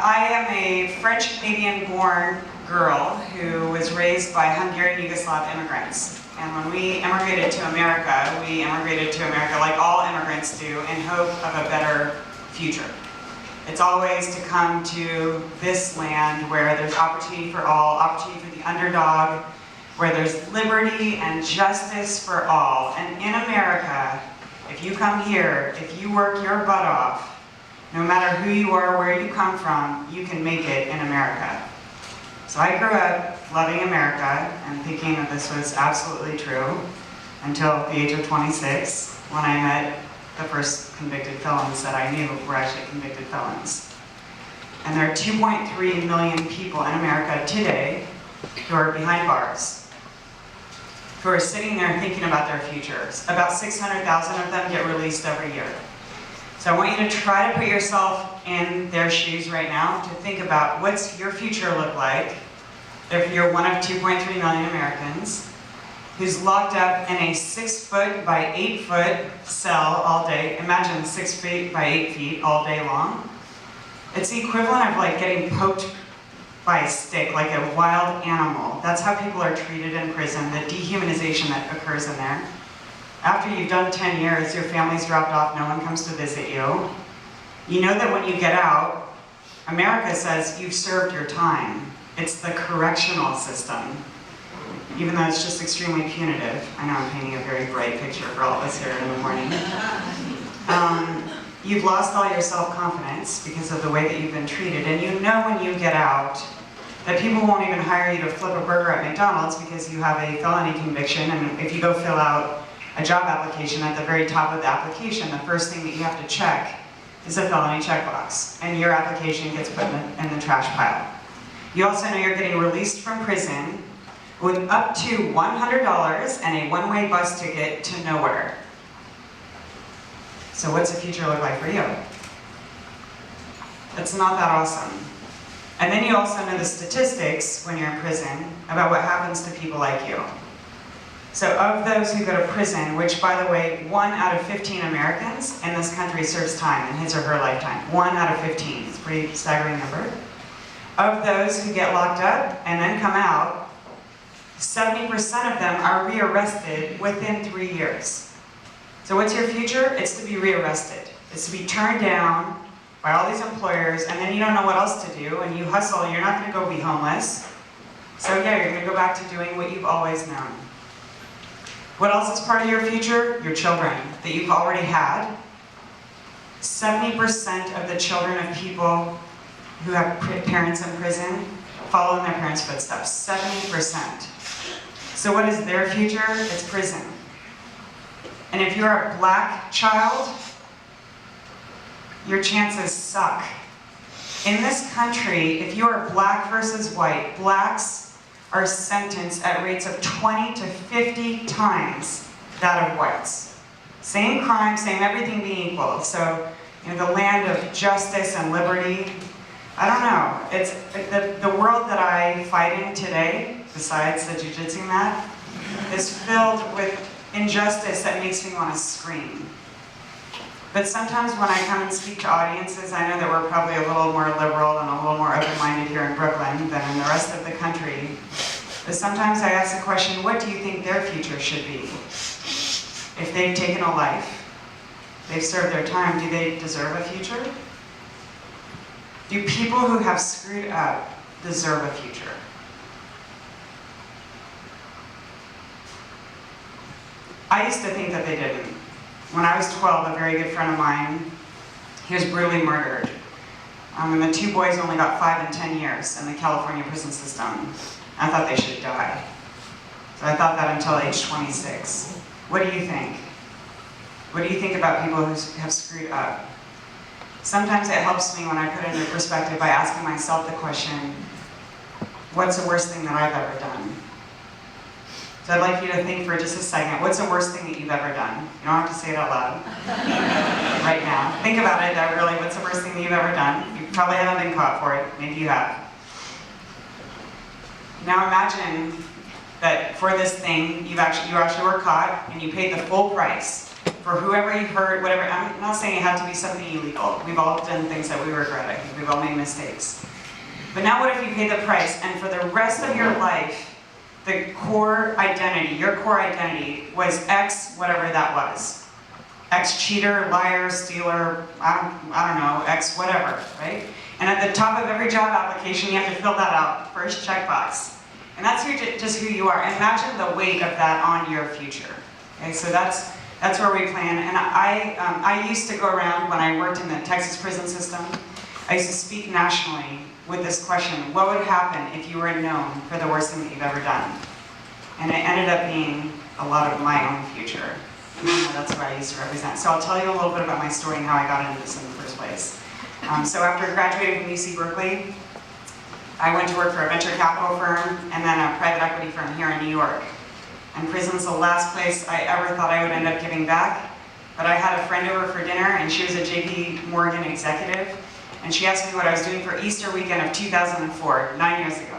I am a French-Canadian-born girl who was raised by Hungarian Yugoslav immigrants. And when we immigrated to America like all immigrants do in hope of a better future. It's always to come to this land where there's opportunity for all, opportunity for the underdog, where there's liberty and justice for all. And in America, if you come here, if you work your butt off, no matter who you are, where you come from, you can make it in America. So I grew up loving America and thinking that this was absolutely true until the age of 26, when I met the first convicted felons that I knew were actually convicted felons. And there are 2.3 million people in America today who are behind bars, who are sitting there thinking about their futures. About 600,000 of them get released every year. So I want you to try to put yourself in their shoes right now to think about what's your future look like if you're one of 2.3 million Americans who's locked up in a 6 foot by 8 foot cell all day. Imagine 6 feet by 8 feet all day long. It's the equivalent of like getting poked by a stick, like a wild animal. That's how people are treated in prison, the dehumanization that occurs in there. After you've done 10 years, your family's dropped off, no one comes to visit you. You know that when you get out, America says you've served your time. It's the correctional system, even though it's just extremely punitive. I know I'm painting a very bright picture for all of us here in the morning. You've lost all your self-confidence because of the way that you've been treated, and you know when you get out that people won't even hire you to flip a burger at McDonald's because you have a felony conviction, and if you go fill out a job application, at the very top of the application, the first thing that you have to check is a felony checkbox, and your application gets put in the trash pile. You also know you're getting released from prison with up to $100 and a one-way bus ticket to nowhere. So what's the future look like for you? It's not that awesome. And then you also know the statistics when you're in prison about what happens to people like you. So of those who go to prison, which by the way, 1 out of 15 Americans in this country serves time in his or her lifetime. 1 out of 15, it's a pretty staggering number. Of those who get locked up and then come out, 70% of them are rearrested within 3 years. So what's your future? It's to be rearrested. It's to be turned down by all these employers, and then you don't know what else to do, and you hustle, you're not gonna go be homeless. So yeah, you're gonna go back to doing what you've always known. What else is part of your future? Your children that you've already had. 70% of the children of people who have parents in prison follow in their parents' footsteps. 70%. So what is their future? It's prison. And if you're a black child, your chances suck. In this country, if you are black versus white, blacks are sentenced at rates of 20 to 50 times that of whites. Same crime, same everything being equal. So, you know, the land of justice and liberty, I don't know. It's the world that I fight in today, besides the jiu-jitsu mat, is filled with injustice that makes me want to scream. But sometimes when I come and speak to audiences, I know that we're probably a little more liberal and a little more open-minded here in Brooklyn than in the rest of the country. But sometimes I ask the question, what do you think their future should be? If they've taken a life, they've served their time, do they deserve a future? Do people who have screwed up deserve a future? I used to think that they didn't. When I was 12, a very good friend of mine, he was brutally murdered. And the 2 boys only got 5 and 10 years in the California prison system. I thought they should die. So I thought that until age 26. What do you think? What do you think about people who have screwed up? Sometimes it helps me when I put it into perspective by asking myself the question, what's the worst thing that I've ever done? So I'd like you to think for just a second, what's the worst thing that you've ever done? You don't have to say it out loud right now. Think about it, really, what's the worst thing that you've ever done? You probably haven't been caught for it, maybe you have. Now imagine that for this thing, you actually were caught and you paid the full price for whoever you hurt, whatever. I'm not saying it had to be something illegal. We've all done things that we regret. I think we've all made mistakes. But now what if you paid the price and for the rest of your life, the core identity, your core identity was X, whatever that was. X cheater, liar, stealer, I don't know, X whatever, right? And at the top of every job application, you have to fill that out, first checkbox. And that's just who you are. Imagine the weight of that on your future. Okay, so that's where we plan. And I used to go around when I worked in the Texas prison system. I used to speak nationally with this question: what would happen if you were known for the worst thing that you've ever done? And it ended up being a lot of my own future. That's what I used to represent. So I'll tell you a little bit about my story and how I got into this in the first place. So after graduating from UC Berkeley, I went to work for a venture capital firm and then a private equity firm here in New York. And prison's the last place I ever thought I would end up giving back. But I had a friend over for dinner, and she was a JP Morgan executive, and she asked me what I was doing for Easter weekend of 2004, 9 years ago.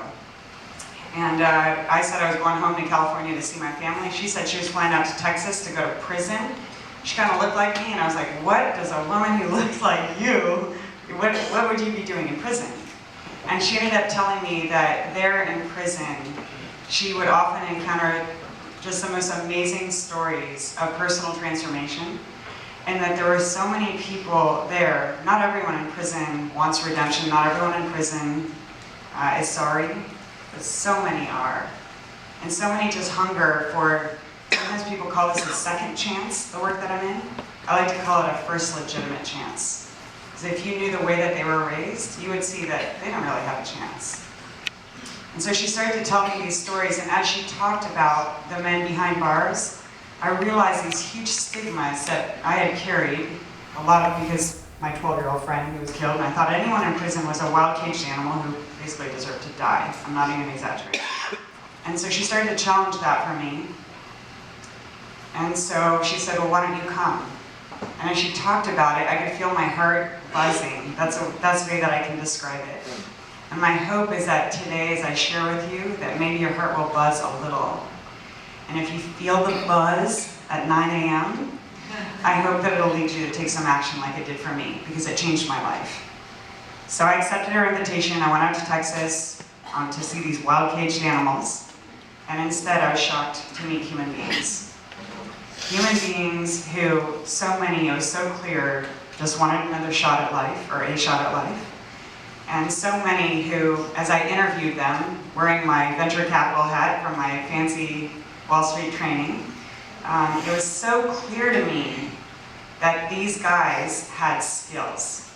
And I said I was going home to California to see my family. She said she was flying out to Texas to go to prison. She kind of looked like me, and I was like, what does a woman who looks like you, what would you be doing in prison? And she ended up telling me that there in prison, she would often encounter just the most amazing stories of personal transformation, and that there were so many people there. Not everyone in prison wants redemption, not everyone in prison is sorry, but so many are. And so many just hunger for, sometimes people call this a second chance, the work that I'm in. I like to call it a first legitimate chance. Because if you knew the way that they were raised, you would see that they don't really have a chance. And so she started to tell me these stories, and as she talked about the men behind bars, I realized these huge stigmas that I had carried, a lot of because my 12-year-old friend who was killed, and I thought anyone in prison was a wild caged animal who basically deserved to die. I'm not even exaggerating. And so she started to challenge that for me. And so she said, well, why don't you come? And as she talked about it, I could feel my heart buzzing. That's the way that I can describe it. And my hope is that today, as I share with you, that maybe your heart will buzz a little. And if you feel the buzz at 9 a.m., I hope that it'll lead you to take some action like it did for me, because it changed my life. So I accepted her invitation. I went out to Texas to see these wild caged animals. And instead, I was shocked to meet human beings. Human beings who, so many, it was so clear, just wanted another shot at life, or a shot at life. And so many who, as I interviewed them, wearing my venture capital hat from my fancy Wall Street training, it was so clear to me that these guys had skills,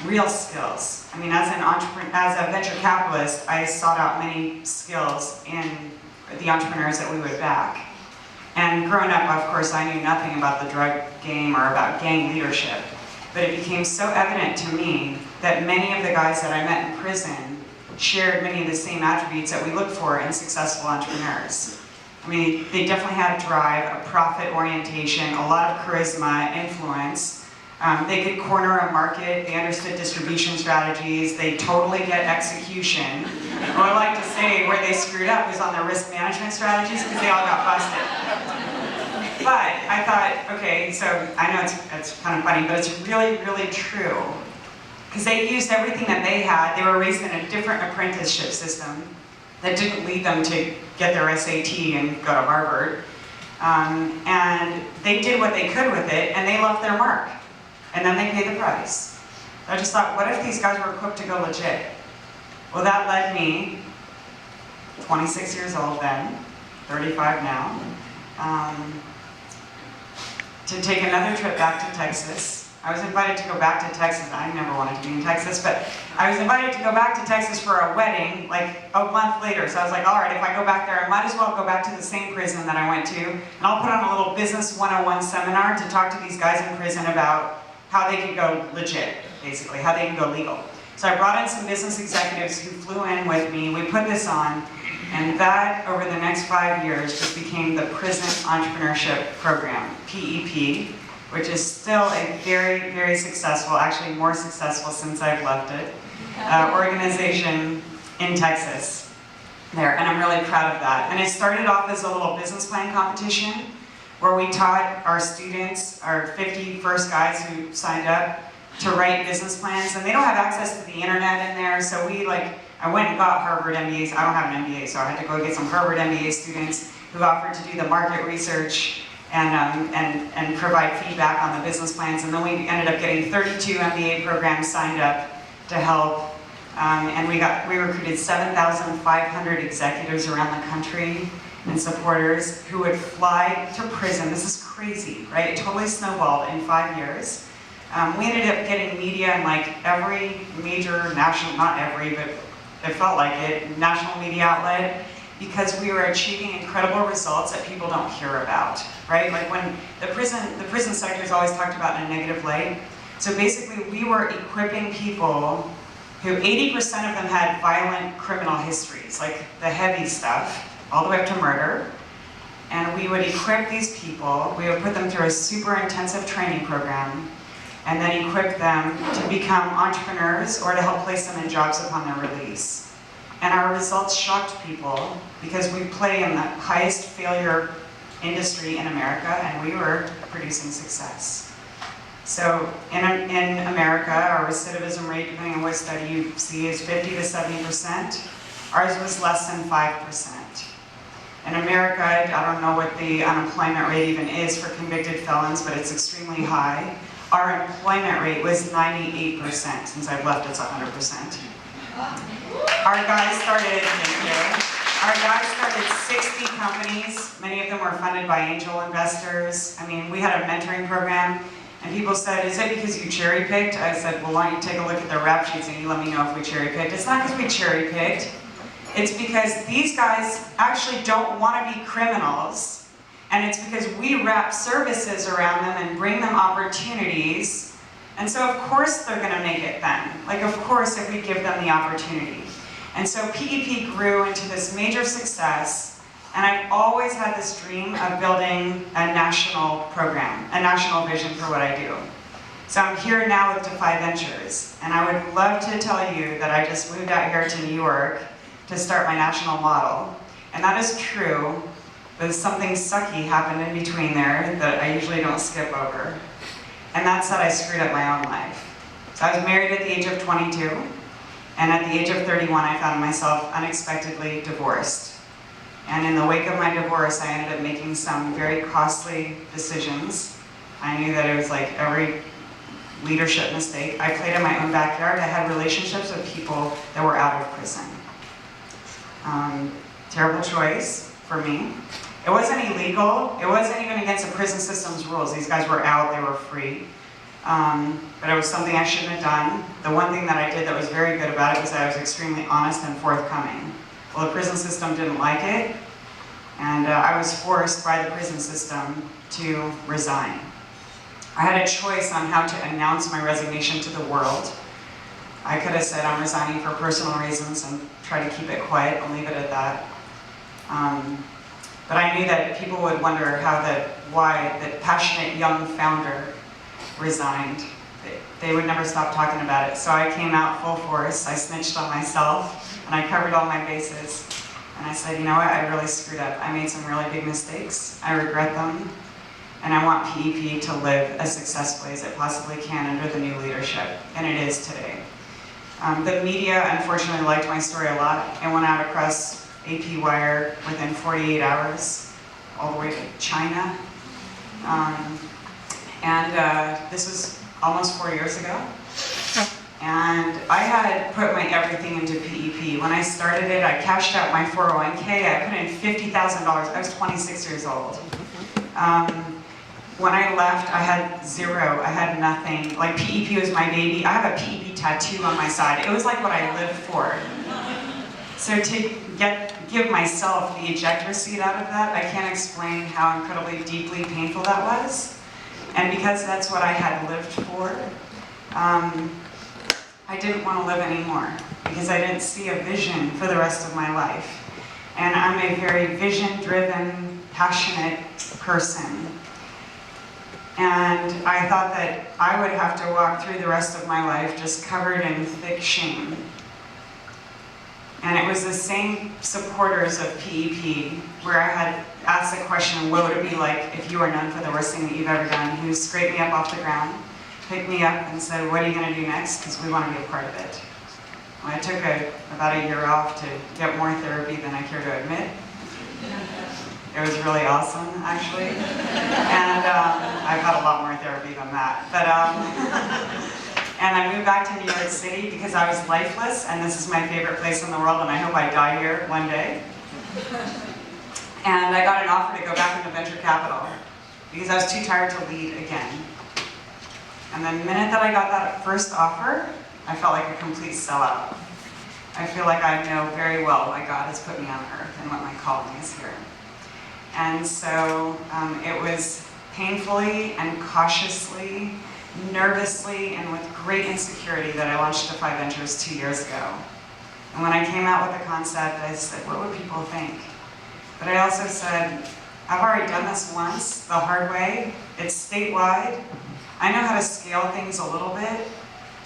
real skills. I mean, as an entrepreneur, as a venture capitalist, I sought out many skills in the entrepreneurs that we would back. And growing up, of course, I knew nothing about the drug game or about gang leadership. But it became so evident to me that many of the guys that I met in prison shared many of the same attributes that we look for in successful entrepreneurs. I mean, they definitely had drive, a profit orientation, a lot of charisma, influence. They could corner a market, they understood distribution strategies, they totally get execution. Or I like to say where they screwed up was on their risk management strategies, because they all got busted. But I thought, okay, so I know it's kind of funny, but it's really, really true. Because they used everything that they had. They were raised in a different apprenticeship system that didn't lead them to get their SAT and go to Harvard. And they did what they could with it, and they left their mark. And then they paid the price. I just thought, what if these guys were equipped to go legit? Well, that led me, 26 years old then, 35 now, to take another trip back to Texas I was invited to go back to Texas. I never wanted to be in Texas, but I was invited to go back to Texas for a wedding like a month later. So I was like, all right, if I go back there, I might as well go back to the same prison that I went to, and I'll put on a little business 101 seminar to talk to these guys in prison about how they can go legit, basically, how they can go legal. So I brought in some business executives who flew in with me. We put this on, and that, over the next 5 years, just became the Prison Entrepreneurship Program, PEP, which is still a very, very successful, actually more successful since I've left it, organization in Texas there, and I'm really proud of that. And it started off as a little business plan competition where we taught our students, our 50 first guys who signed up, to write business plans, and they don't have access to the internet in there, so I went and got Harvard MBAs. I don't have an MBA, so I had to go get some Harvard MBA students who offered to do the market research and provide feedback on the business plans, and then we ended up getting 32 MBA programs signed up to help, and we recruited 7,500 executives around the country and supporters who would fly to prison. This is crazy, right? It totally snowballed in 5 years. We ended up getting media in like every major national, not every, but it felt like it, national media outlet, because we were achieving incredible results that people don't hear about, right? Like when the prison sector is always talked about in a negative light. So basically we were equipping people who 80% of them had violent criminal histories, like the heavy stuff, all the way up to murder. And we would equip these people, we would put them through a super intensive training program, and then equip them to become entrepreneurs or to help place them in jobs upon their release. And our results shocked people because we play in the highest failure industry in America, and we were producing success. So in America, our recidivism rate, depending on what study you see, is 50 to 70%. Ours was less than 5%. In America, I don't know what the unemployment rate even is for convicted felons, but it's extremely high. Our employment rate was 98%. Since I've left, it's 100%. Our guys started 60 companies. Many of them were funded by angel investors. I mean, we had a mentoring program, and people said, is it because you cherry picked? I said, well, why don't you take a look at the rap sheets and you let me know if we cherry picked. It's not because we cherry picked. It's because these guys actually don't want to be criminals. And it's because we wrap services around them and bring them opportunities. And so of course they're going to make it then. Like of course if we give them the opportunity. And so PEP grew into this major success. And I've always had this dream of building a national program, a national vision for what I do. So I'm here now with Defy Ventures. And I would love to tell you that I just moved out here to New York to start my national model. And that is true. But something sucky happened in between there that I usually don't skip over. And that's that I screwed up my own life. So I was married at the age of 22, and at the age of 31 I found myself unexpectedly divorced. And in the wake of my divorce I ended up making some very costly decisions. I knew that it was like every leadership mistake. I played in my own backyard. I had relationships with people that were out of prison. Terrible choice for me. It wasn't illegal. It wasn't even against the prison system's rules. These guys were out, they were free. But it was something I shouldn't have done. The one thing that I did that was very good about it was that I was extremely honest and forthcoming. Well, the prison system didn't like it, and I was forced by the prison system to resign. I had a choice on how to announce my resignation to the world. I could have said I'm resigning for personal reasons and try to keep it quiet and leave it at that. But I knew that people would wonder why the passionate young founder resigned. They would never stop talking about it. So I came out full force, I snitched on myself, and I covered all my bases. And I said, you know what, I really screwed up. I made some really big mistakes. I regret them. And I want PEP to live as successfully as it possibly can under the new leadership. And it is today. The media, unfortunately, liked my story a lot. It went out across AP Wire within 48 hours, all the way to China. This was almost 4 years ago. And I had put my everything into PEP. When I started it, I cashed out my 401k. I put in $50,000. I was 26 years old. when I left, I had zero, I had nothing. Like PEP was my baby. I have a PEP tattoo on my side. It was like what I lived for. So to give myself the ejector seat out of that, I can't explain how incredibly deeply painful that was. And because that's what I had lived for, I didn't want to live anymore because I didn't see a vision for the rest of my life. And I'm a very vision-driven, passionate person. And I thought that I would have to walk through the rest of my life just covered in thick shame. And it was the same supporters of PEP where I had asked the question, what would it be like if you were known for the worst thing that you've ever done, who scraped me up off the ground, picked me up and said, what are you going to do next? Because we want to be a part of it. Well, I took about a year off to get more therapy than I care to admit. It was really awesome, actually. And I've had a lot more therapy than that. But, and I moved back to New York City because I was lifeless, and this is my favorite place in the world, and I hope I die here one day. And I got an offer to go back into venture capital because I was too tired to lead again. And the minute that I got that first offer, I felt like a complete sellout. I feel like I know very well why God has put me on earth and what my calling is here. And so it was painfully and cautiously, nervously, and with great insecurity that I launched Defy Ventures 2 years ago. And when I came out with the concept, I said, what would people think? But I also said, I've already done this once, the hard way. It's statewide. I know how to scale things a little bit.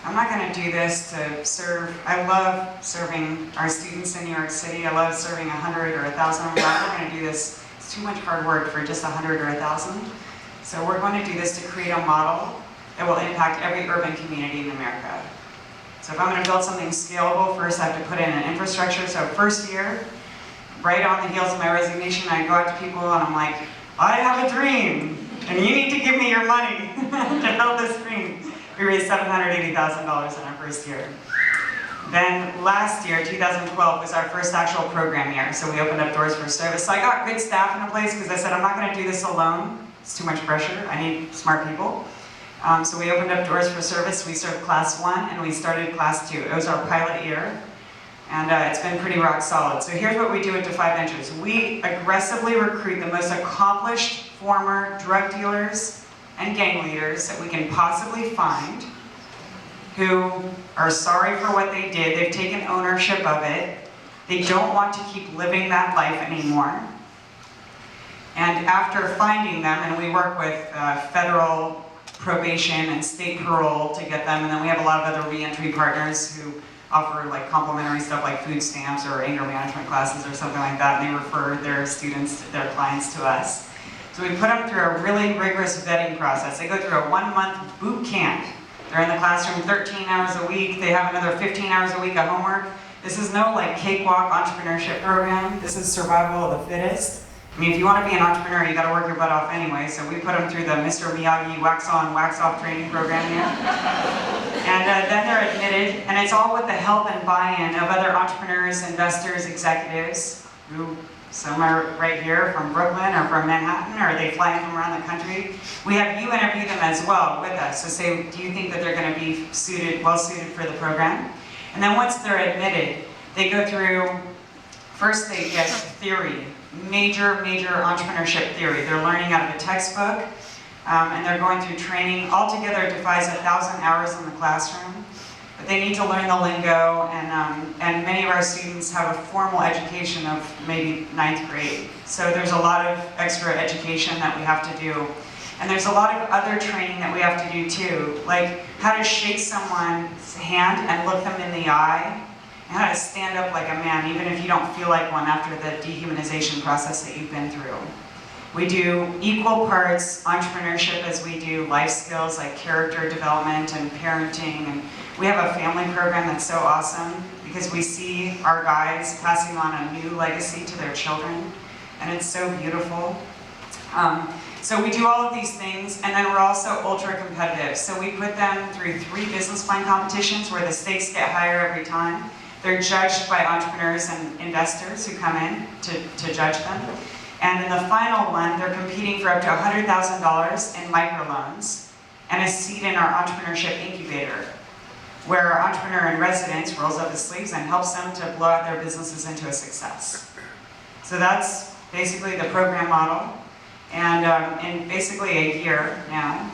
I'm not going to do this to serve. I love serving our students in New York City. I love serving 100 or 1,000. I'm not going to do this. It's too much hard work for just 100 or 1,000. So we're going to do this to create a model that will impact every urban community in America. So if I'm going to build something scalable, first I have to put in an infrastructure. So first year, right on the heels of my resignation, I go out to people and I'm like, I have a dream, and you need to give me your money to build this dream. We raised $780,000 in our first year. Then last year, 2012, was our first actual program year, so we opened up doors for service. So I got good staff in place because I said, I'm not going to do this alone. It's too much pressure. I need smart people. So we opened up doors for service. We served class 1 and we started class 2. It was our pilot year. And it's been pretty rock solid. So here's what we do at Defy Ventures. We aggressively recruit the most accomplished former drug dealers and gang leaders that we can possibly find who are sorry for what they did. They've taken ownership of it. They don't want to keep living that life anymore. And after finding them, and we work with federal probation and state parole to get them, and then we have a lot of other reentry partners who offer like complimentary stuff like food stamps or anger management classes or something like that, and they refer their students, their clients to us. So we put them through a really rigorous vetting process. They go through a 1-month boot camp. They're in the classroom 13 hours a week. They have another 15 hours a week of homework. This is no like cakewalk entrepreneurship program. This is survival of the fittest. I mean, if you want to be an entrepreneur, you got to work your butt off anyway. So we put them through the Mr. Miyagi wax on, wax off training program here. And then they're admitted, and it's all with the help and buy-in of other entrepreneurs, investors, executives, who some are right here from Brooklyn or from Manhattan, or they fly in from around the country. We have you interview them as well with us. So say, do you think that they're going to be well suited for the program? And then once they're admitted, they go through, first they get theory, major entrepreneurship theory. They're learning out of a textbook, and they're going through training. Altogether, it defies 1,000 hours in the classroom. But they need to learn the lingo, and many of our students have a formal education of maybe 9th grade. So there's a lot of extra education that we have to do. And there's a lot of other training that we have to do too, like how to shake someone's hand and look them in the eye, and how to stand up like a man, even if you don't feel like one after the dehumanization process that you've been through. We do equal parts entrepreneurship as we do life skills like character development and parenting. And we have a family program that's so awesome because we see our guides passing on a new legacy to their children, and it's so beautiful. So we do all of these things, and then we're also ultra competitive. So we put them through 3 business plan competitions where the stakes get higher every time. They're judged by entrepreneurs and investors who come in to judge them. And in the final one, they're competing for up to $100,000 in microloans and a seat in our entrepreneurship incubator, where our entrepreneur in residence rolls up his sleeves and helps them to blow out their businesses into a success. So that's basically the program model. And in basically a year now,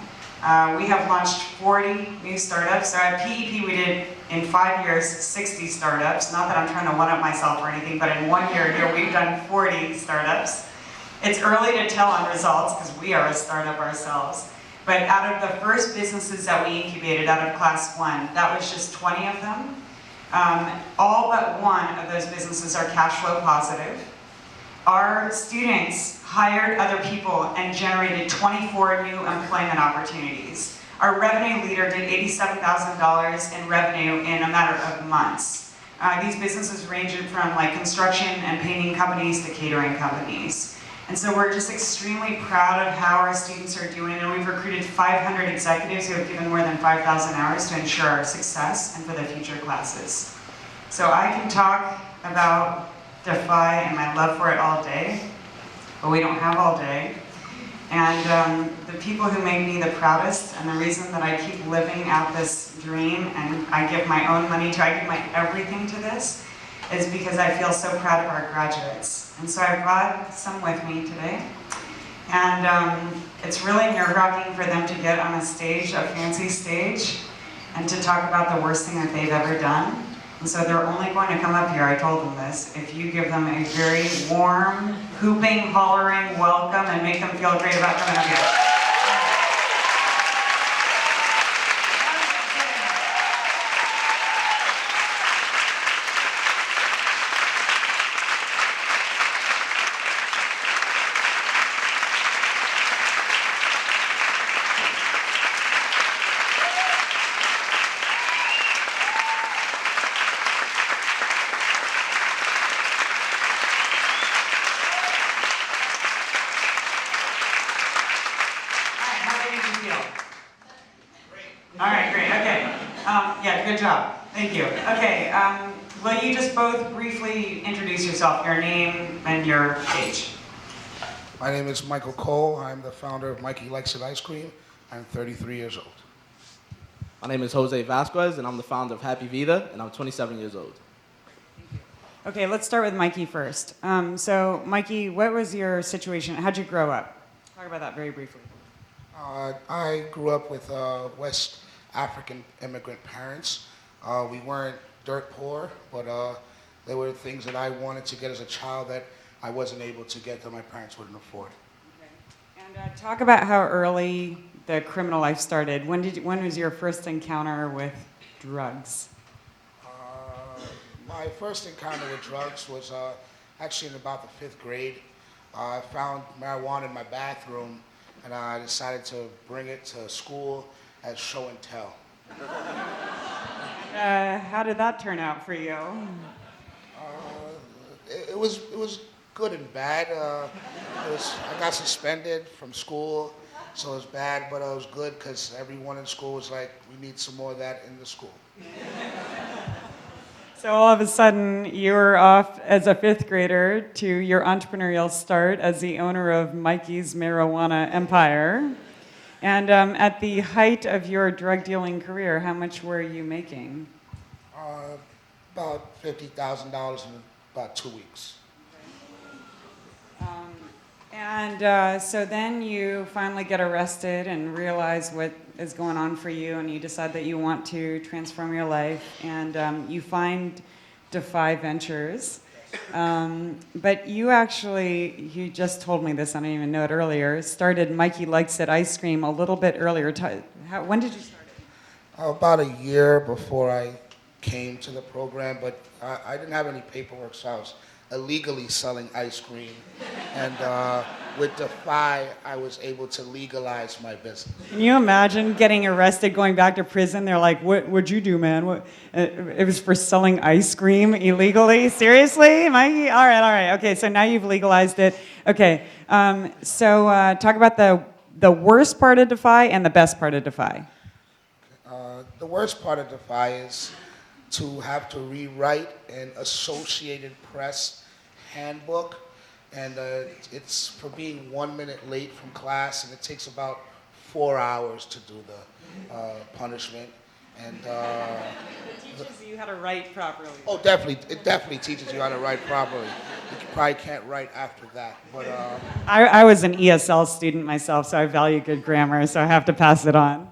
we have launched 40 new startups. So at PEP we did, in 5 years, 60 startups. Not that I'm trying to one-up myself or anything, but in 1 year here we've done 40 startups. It's early to tell on results because we are a startup ourselves. But out of the first businesses that we incubated out of class 1, that was just 20 of them. All but one of those businesses are cash flow positive. Our students hired other people and generated 24 new employment opportunities. Our revenue leader did $87,000 in revenue in a matter of months. These businesses ranged from like construction and painting companies to catering companies. And so we're just extremely proud of how our students are doing, and we've recruited 500 executives who have given more than 5,000 hours to ensure our success and for the future classes. So I can talk about Defy and my love for it all day, but we don't have all day. And the people who make me the proudest, and the reason that I keep living out this dream, and I give my own money to, I give my everything to this, is because I feel so proud of our graduates. And so I brought some with me today. And it's really nerve-wracking for them to get on a stage, a fancy stage, and to talk about the worst thing that they've ever done. And so they're only going to come up here, I told them this, if you give them a very warm, hooping, hollering welcome and make them feel great about coming up here. Yeah, good job. Thank you. Okay, will you just both briefly introduce yourself, your name and your age? My name is Michael Cole. I'm the founder of Mikey Likes It Ice Cream. I'm 33 years old. My name is Jose Vasquez, and I'm the founder of Happy Vida, and I'm 27 years old. Okay, let's start with Mikey first. So, Mikey, what was your situation? How'd you grow up? Talk about that very briefly. I grew up with West African immigrant parents. We weren't dirt poor, but there were things that I wanted to get as a child that I wasn't able to get that my parents wouldn't afford. Okay. And talk about how early the criminal life started. When was your first encounter with drugs? My first encounter with drugs was actually in about the 5th grade. I found marijuana in my bathroom, and I decided to bring it to school as show and tell. How did that turn out for you? It was good and bad. I got suspended from school, so it was bad, but it was good because everyone in school was like, we need some more of that in the school. So all of a sudden, you were off as a 5th grader to your entrepreneurial start as the owner of Mikey's Marijuana Empire. And at the height of your drug dealing career, how much were you making? About $50,000 in about 2 weeks. So then you finally get arrested and realize what is going on for you, and you decide that you want to transform your life, and you find Defy Ventures. But you actually, you just told me this, I didn't even know it earlier, started Mikey Likes It Ice Cream a little bit earlier. When did you start it? About a year before I came to the program, but I didn't have any paperwork, so I was illegally selling ice cream. And with Defy, I was able to legalize my business. Can you imagine getting arrested, going back to prison? They're like, what'd you do, man? It was for selling ice cream illegally? Seriously, Mikey? All right. Okay, so now you've legalized it. Okay, so talk about the worst part of Defy and the best part of Defy. The worst part of Defy is to have to rewrite an Associated Press handbook and it's for being 1 minute late from class, and it takes about 4 hours to do the punishment. And It teaches you how to write properly. oh, definitely, it definitely teaches you how to write properly. You probably can't write after that, but I was an ESL student myself, so I value good grammar, so I have to pass it on.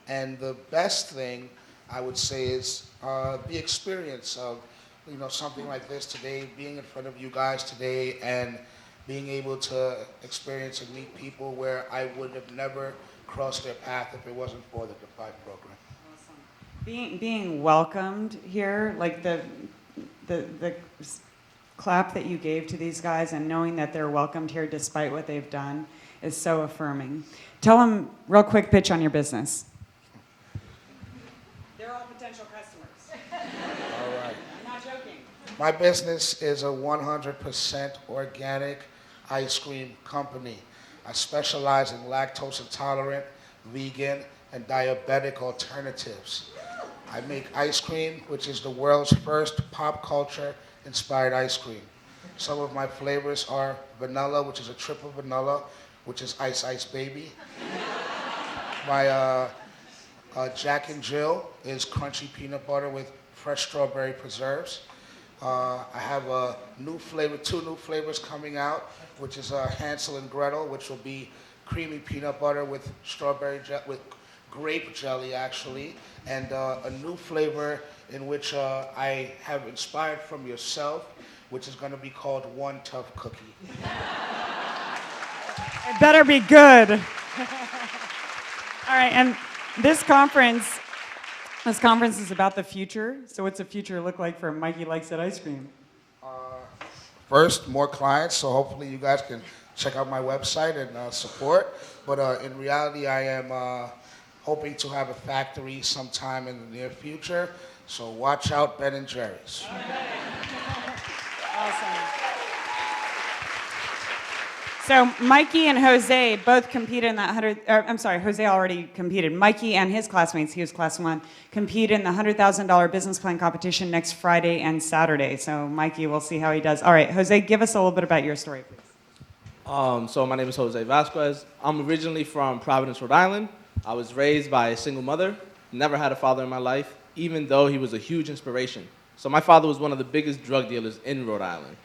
and the best thing I would say is the experience of something like this today, being in front of you guys today, and being able to experience and meet people where I would have never crossed their path if it wasn't for the Defy program. Being welcomed here, like the clap that you gave to these guys and knowing that they're welcomed here despite what they've done is so affirming. Tell them real quick pitch on your business. They're all potential customers. All right. I'm not joking. My business is a 100% organic ice cream company. I specialize in lactose intolerant, vegan, and diabetic alternatives. I make ice cream, which is the world's first pop culture inspired ice cream. Some of my flavors are vanilla, which is a triple vanilla, which is Ice Ice Baby. My Jack and Jill is crunchy peanut butter with fresh strawberry preserves. I have a new flavor, 2 new flavors coming out, which is Hansel and Gretel, which will be creamy peanut butter with with grape jelly actually, and a new flavor in which I have inspired from yourself, which is going to be called One Tough Cookie. It better be good. All right, and this conference is about the future. So what's the future look like for Mikey Likes It Ice Cream? First, more clients, so hopefully you guys can check out my website and support. But in reality, I am hoping to have a factory sometime in the near future. So watch out, Ben and Jerry's. Awesome. So Mikey and Jose both competed in that Jose already competed. Mikey and his classmates, he was class 1, compete in the $100,000 business plan competition next Friday and Saturday. So Mikey, we'll see how he does. All right, Jose, give us a little bit about your story, please. So my name is Jose Vasquez. I'm originally from Providence, Rhode Island. I was raised by a single mother, never had a father in my life, even though he was a huge inspiration. So my father was one of the biggest drug dealers in Rhode Island.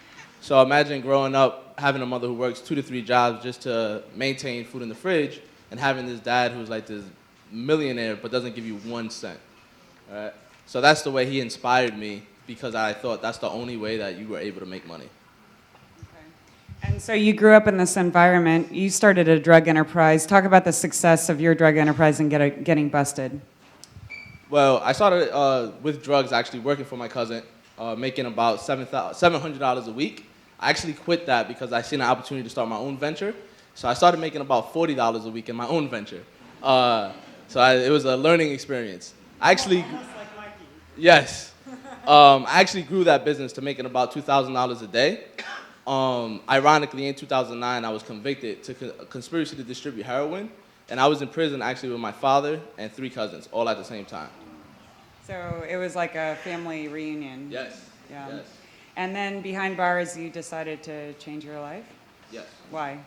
So imagine growing up, having a mother who works 2 to 3 jobs just to maintain food in the fridge, and having this dad who's like this millionaire but doesn't give you 1 cent. All right? So that's the way he inspired me, because I thought that's the only way that you were able to make money. And so you grew up in this environment. You started a drug enterprise. Talk about the success of your drug enterprise and getting busted. Well, I started with drugs actually working for my cousin, making about $700 a week. I actually quit that because I seen an opportunity to start my own venture. So I started making about $40 a week in my own venture. It was a learning experience. I actually, yes. I actually grew that business to making about $2,000 a day. Ironically, in 2009, I was convicted to conspiracy to distribute heroin, and I was in prison actually with my father and 3 cousins, all at the same time. So it was like a family reunion. Yes. Yeah. Yes. And then behind bars, you decided to change your life? Yes. Why?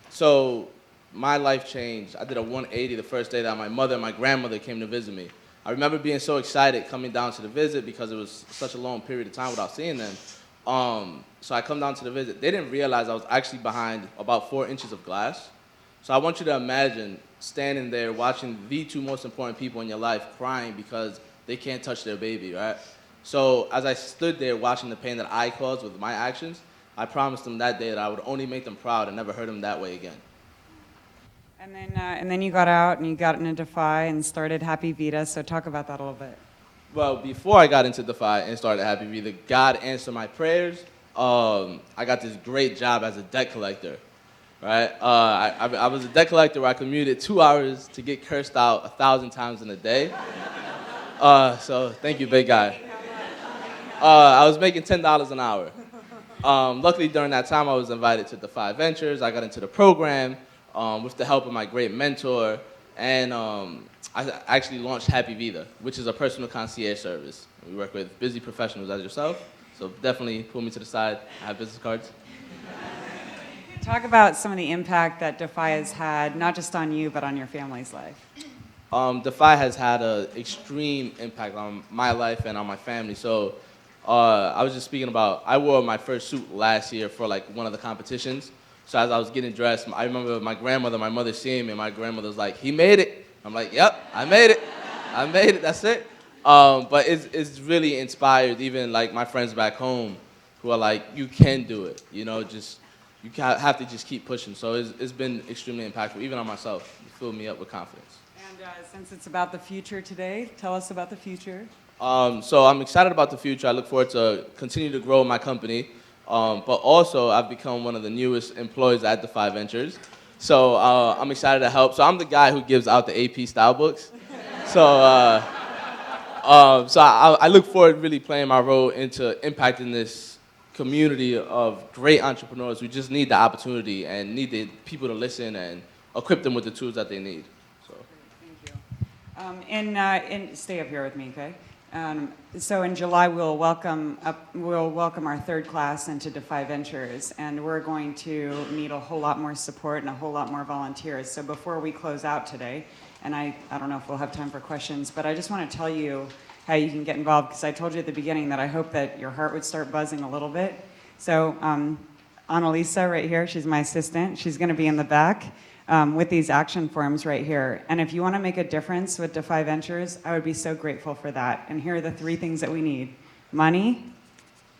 So my life changed. I did a 180 the first day that my mother and my grandmother came to visit me. I remember being so excited coming down to the visit because it was such a long period of time without seeing them. So I come down to the visit. They didn't realize I was actually behind about 4 inches of glass. So I want you to imagine standing there watching the 2 most important people in your life crying because they can't touch their baby, right? So as I stood there watching the pain that I caused with my actions, I promised them that day that I would only make them proud and never hurt them that way again. And then you got out and you got into Defy and started Happy Vita. So talk about that a little bit. Well, before I got into Defy and started Happy Vita, God answered my prayers. I got this great job as a debt collector, right? I was a debt collector where I commuted 2 hours to get cursed out 1,000 times in a day. So thank you, big guy. I was making $10 an hour. Luckily, during that time, I was invited to Defy Ventures. I got into the program with the help of my great mentor, and I actually launched Happy Vita, which is a personal concierge service. We work with busy professionals as yourself So definitely pull me to the side. I have business cards. Talk about some of the impact that Defy has had, not just on you, but on your family's life. Defy has had an extreme impact on my life and on my family. So I was just speaking about, I wore my first suit last year for like one of the competitions. So as I was getting dressed, I remember my mother seeing me, and my grandmother was like, "He made it." I'm like, "Yep, I made it. I made it, that's it." But it's really inspired even like my friends back home who are like, "You can do it, just you have to just keep pushing." So it's been extremely impactful, even on myself. It filled me up with confidence. And since it's about the future today, tell us about the future. So I'm excited about the future. I look forward to continue to grow my company. But also, I've become one of the newest employees at Defy Ventures. So I'm excited to help. So I'm the guy who gives out the AP style books. So I look forward to really playing my role into impacting this community of great entrepreneurs who just need the opportunity and need the people to listen and equip them with the tools that they need. So. Thank you. Stay up here with me, okay? So in July, we'll welcome our third class into Defy Ventures, and we're going to need a whole lot more support and a whole lot more volunteers. So before we close out today, and I don't know if we'll have time for questions, but I just want to tell you how you can get involved, because I told you at the beginning that I hope that your heart would start buzzing a little bit. So Annalisa right here, she's my assistant. She's going to be in the back. With these action forms right here. And if you want to make a difference with Defy Ventures, I would be so grateful for that. And here are the 3 things that we need. Money,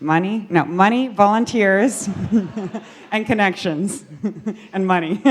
volunteers, and connections, and money.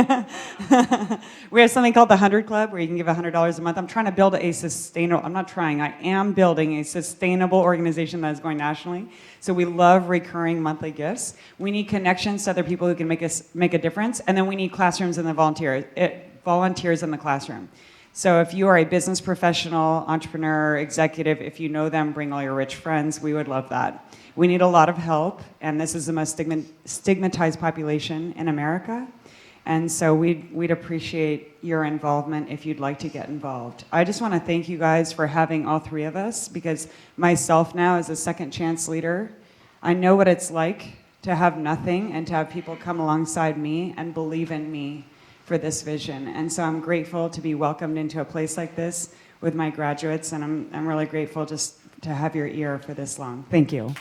We have something called the 100 Club, where you can give $100 a month. I'm trying to build a sustainable, I am building a sustainable organization that is going nationally. So we love recurring monthly gifts. We need connections to other people who can make a difference. And then we need classrooms and volunteers in the classroom. So if you are a business professional, entrepreneur, executive, if you know them, bring all your rich friends. We would love that. We need a lot of help, and this is the most stigmatized population in America. And so we'd appreciate your involvement if you'd like to get involved. I just want to thank you guys for having all 3 of us, because myself now as a second chance leader, I know what it's like to have nothing and to have people come alongside me and believe in me for this vision. And so I'm grateful to be welcomed into a place like this with my graduates, and I'm really grateful just to have your ear for this long. Thank you.